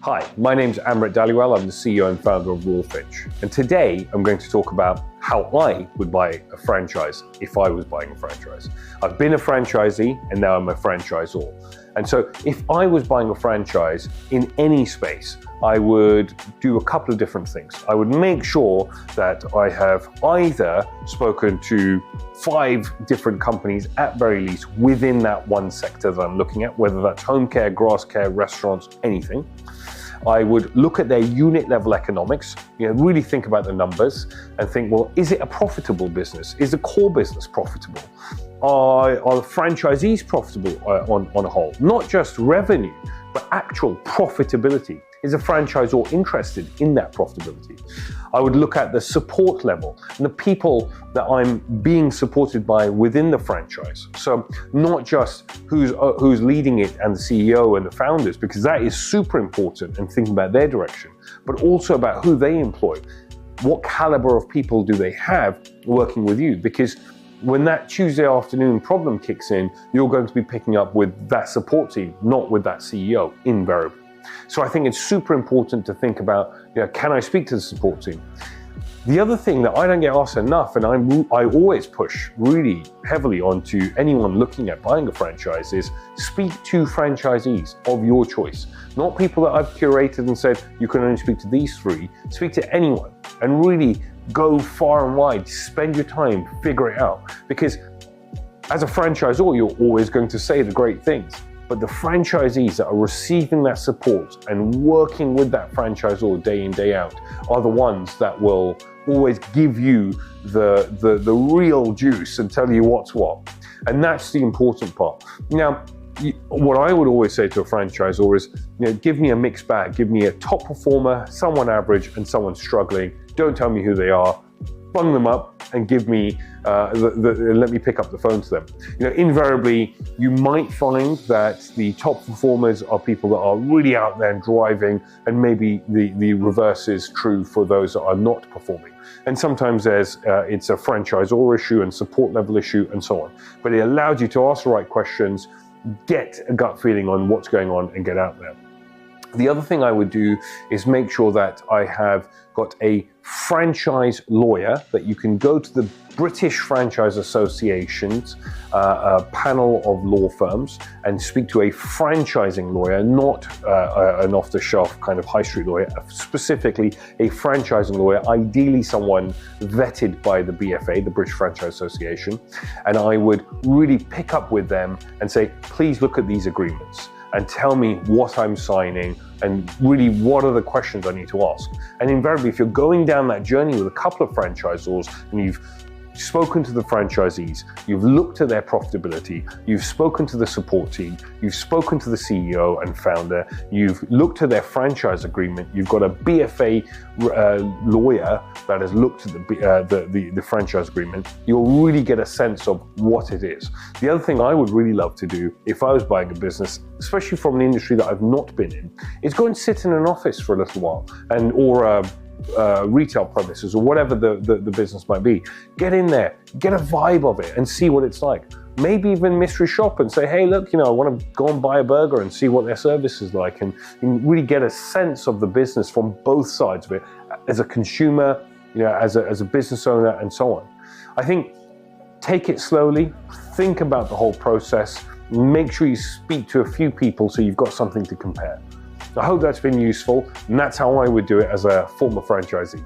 Hi, my name's Amrit Dhaliwal. I'm the CEO and founder of Walfinch. And today I'm going to talk about how I would buy a franchise if I was buying a franchise. I've been a franchisee and now I'm a franchisor. And so if I was buying a franchise in any space, I would do a couple of different things. I would make sure that I have either spoken to 5 different companies at very least within that one sector that I'm looking at, whether that's home care, grass care, restaurants, anything. I would look at their unit level economics, really think about the numbers and think, well, is it a profitable business? Is the core business profitable? Are the franchisees profitable on a whole? Not just revenue, but actual profitability. Is a franchisor interested in that profitability? I would look at the support level and the people that I'm being supported by within the franchise. So not just who's leading it and the CEO and the founders, because that is super important and thinking about their direction, but also about who they employ. What caliber of people do they have working with you? Because when that Tuesday afternoon problem kicks in, you're going to be picking up with that support team, not with that CEO, invariably. So I think it's super important to think about, can I speak to the support team? The other thing that I don't get asked enough, and I always push really heavily onto anyone looking at buying a franchise, is speak to franchisees of your choice. Not people that I've curated and said, you can only speak to these 3. Speak to anyone and really go far and wide, spend your time, figure it out. Because as a franchisor, you're always going to say the great things. But the franchisees that are receiving that support and working with that franchisor day in, day out are the ones that will always give you the real juice and tell you what's what. And that's the important part. Now, what I would always say to a franchisor is, give me a mixed bag. Give me a top performer, someone average, and someone struggling. Don't tell me who they are. Bung them up and give me, let me pick up the phone to them. Invariably, you might find that the top performers are people that are really out there and driving, and maybe the reverse is true for those that are not performing. And sometimes it's a franchisor issue and support level issue and so on. But it allowed you to ask the right questions, get a gut feeling on what's going on and get out there. The other thing I would do is make sure that I have got a franchise lawyer that you can go to the British Franchise Association's panel of law firms and speak to a franchising lawyer, not an off-the-shelf kind of high street lawyer, specifically a franchising lawyer, ideally someone vetted by the BFA, the British Franchise Association. And I would really pick up with them and say, please look at these agreements and tell me what I'm signing and really what are the questions I need to ask. And invariably, if you're going down that journey with a couple of franchisors and you've spoken to the franchisees, you've looked at their profitability, you've spoken to the support team, you've spoken to the CEO and founder, you've looked at their franchise agreement, you've got a BFA lawyer that has looked at the franchise agreement, you'll really get a sense of what it is. The other thing I would really love to do if I was buying a business, especially from an industry that I've not been in, is go and sit in an office for a little while or retail premises or whatever the business might be. Get in there, get a vibe of it and see what it's like. Maybe even mystery shop and say, hey, look, I want to go and buy a burger and see what their service is like, and really get a sense of the business from both sides of it, as a consumer, as a business owner and so on. I think take it slowly, think about the whole process, make sure you speak to a few people so you've got something to compare. I hope that's been useful, and that's how I would do it as a former franchisee.